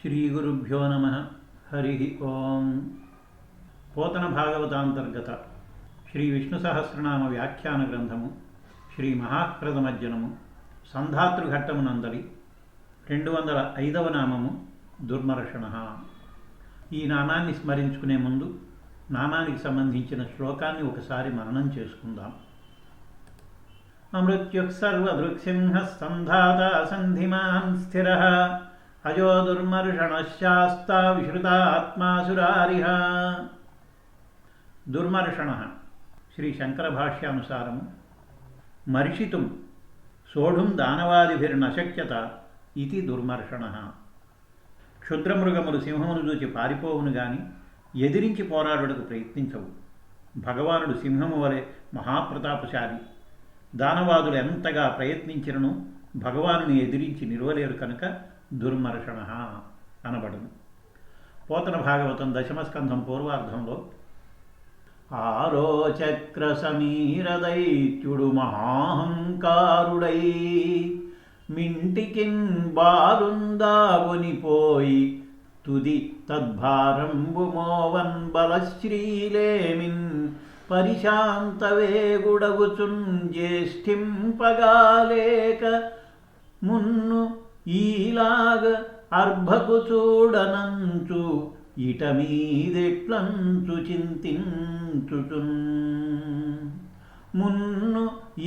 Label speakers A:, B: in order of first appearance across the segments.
A: శ్రీగురుభ్యో నమ. హరి ఓం. పోతన భాగవతాంతర్గత శ్రీ విష్ణు సహస్రనామ వ్యాఖ్యాన గ్రంథము శ్రీ మహాప్రథమజ్జనము సంధాతృఘట్టమునందలి 205వ నామము దుర్మర్షణ. ఈ నామాన్ని స్మరించుకునే ముందు నామానికి సంబంధించిన శ్లోకాన్ని ఒకసారి మననం చేసుకుందాం. అమృత్యుః సర్వదృక్సింహ సంధాత సంధిమాన్ స్థిరః అజో దుర్మర్షణశ్శాస్తా విశ్రుతాత్మాసురారిః. దుర్మర్షణ శ్రీ శంకర భాష్యానుసారము మర్షితుం సోఢుం దానవాదిభిర్నశక్యత ఇది దుర్మర్షణ. క్షుద్రమృగములు సింహమును చూచి పారిపోవును గాని ఎదిరించి పోరాడుటకు ప్రయత్నించవు. భగవానుడు సింహము వలె మహాప్రతాపశాలి. దానవాదులు ఎంతగా ప్రయత్నించినను భగవానుని ఎదిరించి నిలవలేరు కనుక దుర్మర్షణ అనబడును. పోతన భాగవతం 10వ స్కంధం పూర్వార్ధంలో ఆరోచక్ర సమీర దైత్యుడు మహాహంకారుడై మింటికిన్ బాలుందావునిపోయి తుది తద్భారంబు మోవన్ బలశ్రీలేమిన్ పరిశాంత వేగుడగుచున్ జ్యేష్ఠింపగాలేక మున్ను ఈలాగ అర్భకు చూడనంచు ఇట మీదెట్లంచు చింతించుచున్. మున్ను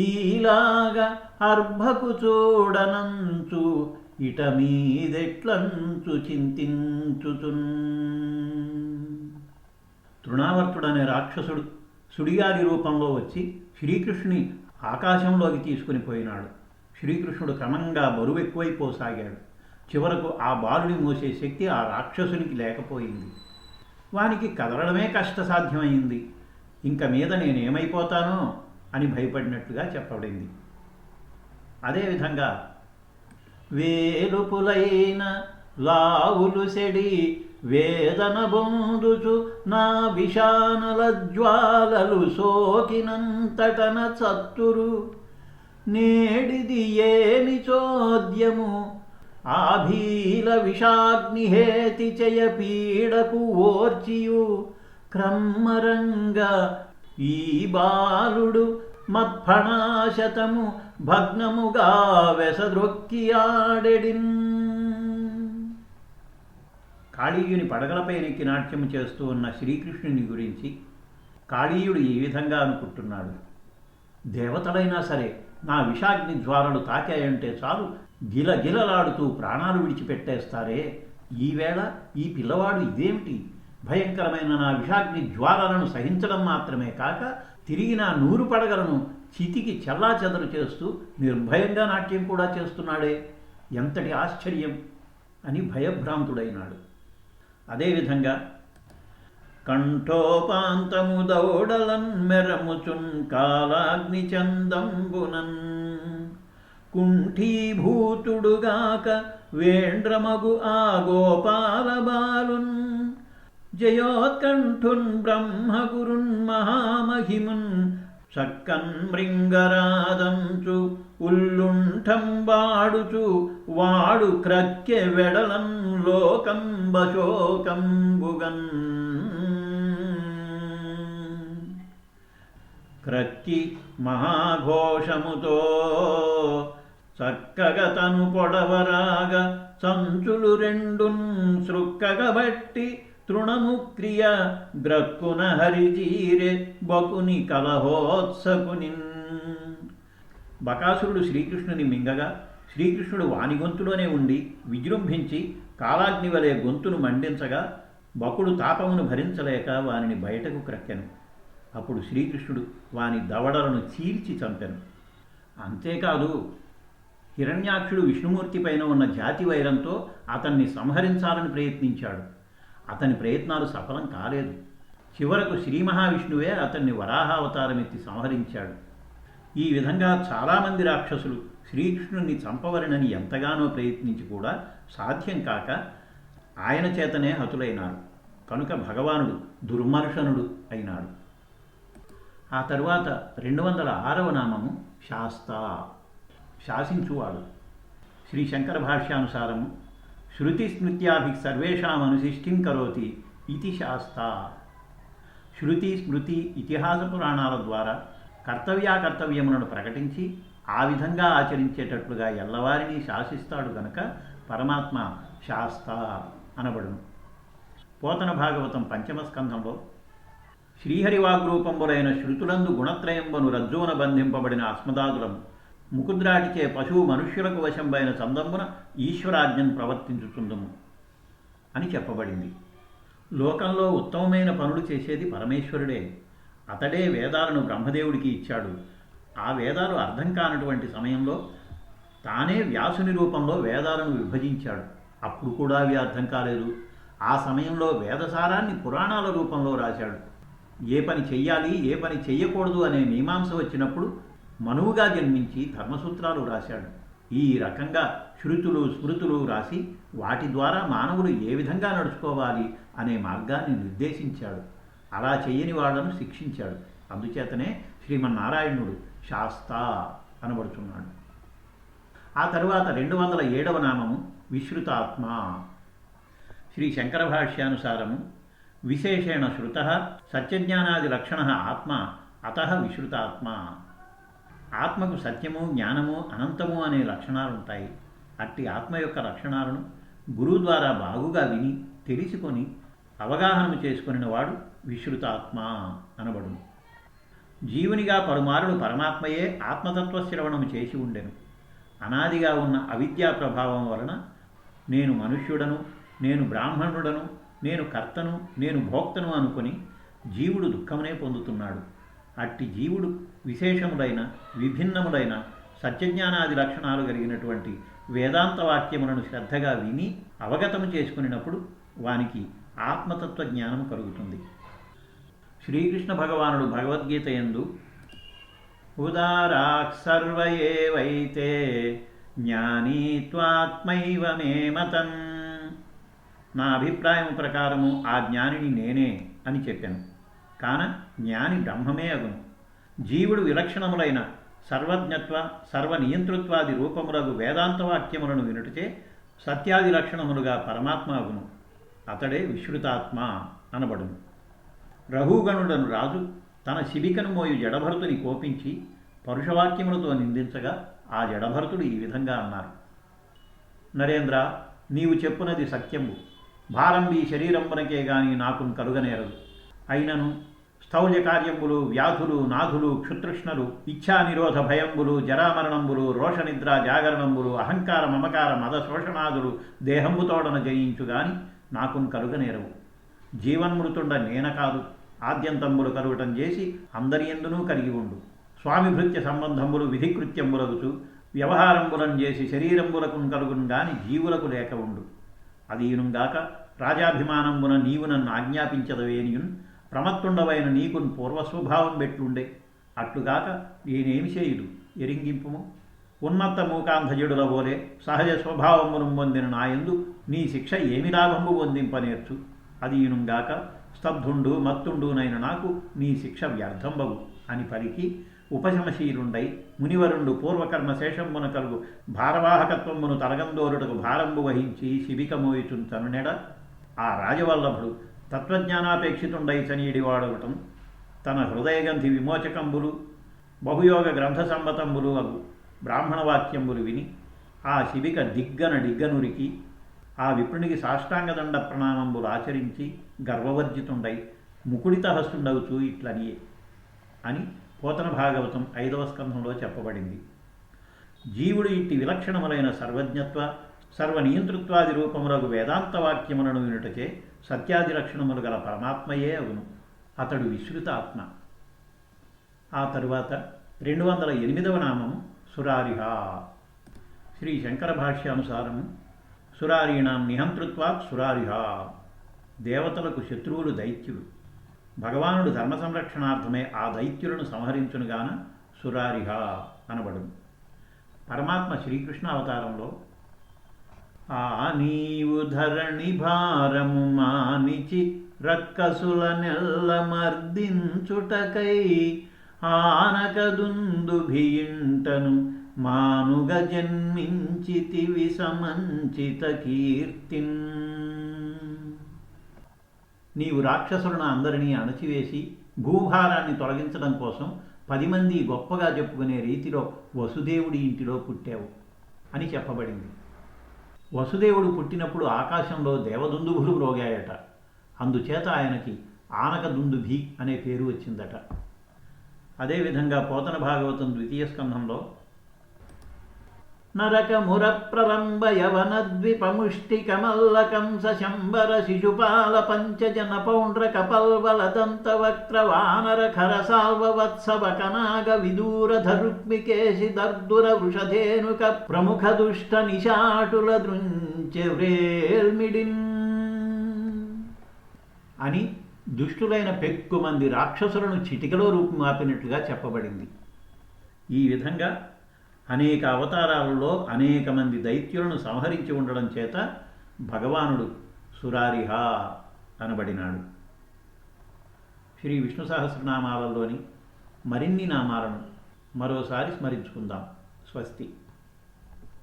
A: ఈలాగ అర్భకు చూడనంచు ఇట మీదెట్లంచు చింతించుచున్. తృణావర్తుడనే రాక్షసుడు సుడిగాలి రూపంలో వచ్చి శ్రీకృష్ణుని ఆకాశంలోకి తీసుకుని పోయినాడు. శ్రీకృష్ణుడు క్రమంగా బరువెక్కువైపోసాగాడు. చివరకు ఆ బాలుని మోసే శక్తి ఆ రాక్షసునికి లేకపోయింది. వానికి కదలడమే కష్టసాధ్యమైంది. ఇంక మీద నేనేమైపోతానో అని భయపడినట్లుగా చెప్పబడింది. అదేవిధంగా వేలుపులైన లావులు సెడి వేదన బొందుచు నా విషానల జ్వాలలు సోకినంతటన చత్తురు. నేడిది ఏమి చోద్యము ఆభీల విషాగ్నిహేతి చయ పీడకు ఓర్చియు క్రమ్మరంగా ఈ బాలుడు మత్ఫణాశతము భగ్నముగా వెసద్రొక్కి ఆడెడిన్. కాళీయుని పడగలపై నెక్కి నాట్యము చేస్తూ ఉన్న శ్రీకృష్ణుని గురించి కాళీయుడు ఈ విధంగా అనుకుంటున్నాడు. దేవతలైనా సరే నా విషాగ్ని జ్వాలలు తాకాయంటే చాలు గిలగిలలాడుతూ ప్రాణాలు విడిచిపెట్టేస్తారే. ఈవేళ ఈ పిల్లవాడు ఇదేమిటి? భయంకరమైన నా విషాగ్ని జ్వాలలను సహించడం మాత్రమే కాక తిరిగి నా 100 పడగలను చితికి చెల్లాచెదరు చేస్తూ నిర్భయంగా నాట్యం కూడా చేస్తున్నాడే, ఎంతటి ఆశ్చర్యం అని భయభ్రాంతుడైనాడు. అదేవిధంగా కంఠోపాంతము దౌడలన్ మెరముచున్ కాలాగ్ని చందంబునన్ కుంఠీభూతుడుగాక వేండ్రమగు ఆ గోపాల బాలున్ జయోత్కంఠున్ బ్రహ్మగురున్ మహామహిమున్ చక్కన్ మృంగరాదంచు ఉల్లుంఠం బాడుచు వాడు క్రక్కె వెడలన్ లోకంబశోకంబుగన్. క్రక్కి మహాఘోషముతో చక్కగా తను పొడవరాగా సంచులు రెండున్ సృక్కగబట్టి తృణముక్రియ గ్రక్కున హరిజీరె బకుని కలహోత్సకునిన్. బకాసురుడు శ్రీకృష్ణుని మింగగా శ్రీకృష్ణుడు వాని గొంతులోనే ఉండి విజృంభించి కాలాగ్ని వలె గొంతును మండించగా బకుడు తాపమును భరించలేక వానిని బయటకు క్రక్కెను. అప్పుడు శ్రీకృష్ణుడు వాని దవడలను చీల్చి చంపెను. అంతేకాదు హిరణ్యాక్షుడు విష్ణుమూర్తి పైన ఉన్న జాతి వైరంతో అతన్ని సంహరించాలని ప్రయత్నించాడు. అతని ప్రయత్నాలు సఫలం కాలేదు. చివరకు శ్రీ మహావిష్ణువే అతన్ని వరాహావతారమెత్తి సంహరించాడు. ఈ విధంగా చాలామంది రాక్షసులు శ్రీకృష్ణుని చంపవలనని ఎంతగానో ప్రయత్నించి కూడా సాధ్యం కాక ఆయన చేతనే హతులైనారు. కనుక భగవానుడు దుర్మర్షణుడు అయినాడు. ఆ తరువాత 206వ నామము శాస్తా, శాసించువాడు. శ్రీ శంకర భాష్యానుసారము శృతిస్మృత్యాభి సర్వేషామనుశిష్టిం కరోతి ఇది శాస్తా. శృతి స్మృతి ఇతిహాస పురాణాల ద్వారా కర్తవ్యాకర్తవ్యములను ప్రకటించి ఆ విధంగా ఆచరించేటట్లుగా ఎల్లవారిని శాసిస్తాడు గనక పరమాత్మ శాస్త అనబడును. పోతన భాగవతం 5వ స్కంధంలో శ్రీహరివాగ్రూపంబులైన శృతులందు గుణత్రయంబను రజ్జువున బంధింపబడిన అస్మదాదులను ముకుద్రాటిచే పశువు మనుష్యులకు వశంబైన చందంబున ఈశ్వరాజ్ఞను ప్రవర్తించుచుందుము అని చెప్పబడింది. లోకంలో ఉత్తమమైన పనులు చేసేది పరమేశ్వరుడే. అతడే వేదాలను బ్రహ్మదేవుడికి ఇచ్చాడు. ఆ వేదాలు అర్థం కానటువంటి సమయంలో తానే వ్యాసుని రూపంలో వేదాలను విభజించాడు. అప్పుడు కూడా అవి అర్థం కాలేదు. ఆ సమయంలో వేదసారాన్ని పురాణాల రూపంలో రాశాడు. ఏ పని చెయ్యాలి, ఏ పని చెయ్యకూడదు అనే మీమాంస వచ్చినప్పుడు మనువుగా జన్మించి ధర్మసూత్రాలు రాశాడు. ఈ రకంగా శృతులు స్మృతులు రాసి వాటి ద్వారా మానవులు ఏ విధంగా నడుచుకోవాలి అనే మార్గాన్ని నిర్దేశించాడు. అలా చెయ్యని వాళ్ళను శిక్షించాడు. అందుచేతనే శ్రీమన్నారాయణుడు శాస్తా అనబడుతున్నాడు. ఆ తరువాత 207వ నామము విశ్రుతాత్మ. శ్రీ శంకర భాష్యానుసారము విశేషేణ శృత సత్యజ్ఞానాది లక్షణ ఆత్మ అతః విశ్రుతాత్మ. ఆత్మకు సత్యము జ్ఞానము అనంతము అనే లక్షణాలుంటాయి. అట్టి ఆత్మ యొక్క లక్షణాలను గురువు ద్వారా బాగుగా విని తెలుసుకొని అవగాహన చేసుకొనిన వాడు విశ్రుతాత్మ అనబడును. జీవునిగా పలుమారులు పరమాత్మయే ఆత్మతత్వ శ్రవణము చేసి ఉండెను. అనాదిగా ఉన్న అవిద్యా ప్రభావం వలన నేను మనుష్యుడను, నేను బ్రాహ్మణుడను, నేను కర్తను, నేను భోక్తను అనుకొని జీవుడు దుఃఖమునే పొందుతున్నాడు. అట్టి జీవుడు విశేషములైన విభిన్నములైన సత్యజ్ఞానాది లక్షణాలు కలిగినటువంటి వేదాంత వాక్యములను శ్రద్ధగా విని అవగతము చేసుకున్నప్పుడు వానికి ఆత్మతత్వ జ్ఞానము కలుగుతుంది. శ్రీకృష్ణ భగవానుడు భగవద్గీత యందు ఉదారాక్ సర్వ ఏవైతే జ్ఞానీ త్వాత్మైవ మే మతం, నా అభిప్రాయం ప్రకారము ఆ జ్ఞానిని నేనే అని చెప్పాను. కాన జ్ఞాని బ్రహ్మమే అగును. జీవుడు విలక్షణములైన సర్వజ్ఞత్వ సర్వనియంతృత్వాది రూపములకు వేదాంతవాక్యములను వినుటచే సత్యాది లక్షణములుగా పరమాత్మ అగును. అతడే విశ్రుతాత్మ అనబడును. రఘుగణుడను రాజు తన శిబికను మోయు జడభరతుని కోపించి పరుషవాక్యములతో నిందించగా ఆ జడభరతుడు ఈ విధంగా అన్నారు: నరేంద్ర, నీవు చెప్పునది సత్యము. భారంబి శరీరంబనకే గాని నాకు కలుగనేరదు. అయినను స్థౌల్య కార్యంబులు, వ్యాధులు, నాథులు, క్షుతృష్ణలు, ఇచ్ఛా నిరోధ భయంబులు, జరామరణంబులు, రోషనిద్ర జాగరణంబులు, అహంకార మమకార మద శోషణాదులు దేహంబుతోడన జయించుగాని నాకు కలుగనేరవు. జీవన్మృతుండ నేన కాదు, ఆద్యంతంబులు కలుగటం చేసి అందరి ఎందునూ కలిగి ఉండు. స్వామి భృత్య సంబంధంబులు విధికృత్యంబులగుచు వ్యవహారంబులను చేసి శరీరంబులకు కలుగును గాని జీవులకు లేక ఉండు. అదీనుగాక రాజాభిమానంబున నీవు నన్ను ఆజ్ఞాపించదవేనియున్ ప్రమత్తుండవైన నీకున్ పూర్వస్వభావం పెట్లుండే. అట్లుగాక నేనేమి చేయుదు ఎరింగింపుము. ఉన్మత్త మూకాంధజుడుల వోలే సహజ స్వభావమును పొందిన నాయందు నీ శిక్ష ఏమి లాభంబు పొందింపనేర్చు. అదీనుగాక స్తబ్ధుండు మత్తుండునైన నాకు నీ శిక్ష వ్యర్థంబవు అని పలికి ఉపశమశీలుండై మునివరుండు పూర్వకర్మ శేషంబున కలుగు భారవాహకత్వమును తలగందోరుటకు భారంబు వహించి శిబికమోయుచున్ తనునెడ ఆ రాజవల్లభుడు తత్వజ్ఞానాపేక్షితుండై చనీడివాడవటం తన హృదయగంధి విమోచకంబులు బహుయోగ గ్రంథ సంబతంబులు అగు బ్రాహ్మణవాక్యంబులు విని ఆ శిబిక డిగ్గనురికి ఆ విప్రునికి సాష్టాంగదండ ప్రణామంబులు ఆచరించి గర్వవర్జితుండై ముకుడిత హస్తుండవుచూ ఇట్లనియే అని పోతన భాగవతం 5వ స్కంధంలో చెప్పబడింది. జీవుడు ఇట్టి విలక్షణములైన సర్వజ్ఞత్వ సర్వనియంతృత్వాది రూపములకు వేదాంత వాక్యములను వినుటచే సత్యాది లక్షణములు గల పరమాత్మయే అగును. అతడు విశ్రుతాత్మ. ఆ తరువాత 208వ నామము సురారిహ. శ్రీ శంకర భాష్యానుసారము సురారీణాం నిహంతృత్వాత్ సురారిహ. దేవతలకు శత్రువులు దైత్యులు. భగవానుడు ధర్మ సంరక్షణార్థమే ఆ దైత్యులను సంహరించునుగాన సురారిహ అనబడును. పరమాత్మ శ్రీకృష్ణ అవతారంలో ఆ నీవు ధరణి భారము మానిచి రక్కసుల నెల్ల మర్దించుటకై ఆనకదుందు భియింటను మానుగ జన్మించితివి సమంచిత కీర్తిన్. నీవు రాక్షసులను అందరినీ అణచివేసి భూభారాన్ని తొలగించడం కోసం 10 మంది గొప్పగా చెప్పుకునే రీతిలో వసుదేవుడి ఇంటిలో పుట్టావు అని చెప్పబడింది. వసుదేవుడు పుట్టినప్పుడు ఆకాశంలో దేవదుందుభులు మ్రోగాయట. అందుచేత ఆయనకి ఆనకదుందుభి అనే పేరు వచ్చిందట. అదేవిధంగా పోతన భాగవతం 2వ స్కంధంలో నరకముర ప్రలంబ యవనద్విపముష్టికమల్లకంస శంబర శిశుపాల పంచజన పౌండ్ర కపల్వల దంత వక్ర వానర ఖరసాల్వ వత్సవ కనాగ విదూరధ రుక్మికేశి దర్దుర వృషధేనుక ప్రముఖ దుష్ట నిశాటుల దృంచె వ్రేల్మిడిన్ అని దుష్టులైన పెక్కుమంది రాక్షసులను చిటికలో రూపుమాపినట్లుగా చెప్పబడింది. ఈ విధంగా అనేక అవతారాలలో అనేక మంది దైత్యులను సంహరించి ఉండడం చేత భగవానుడు సురారిహ అనబడినాడు. శ్రీ విష్ణు సహస్రనామాలలోని మరిన్ని నామాలను మరోసారి స్మరించుకుందాం. స్వస్తి.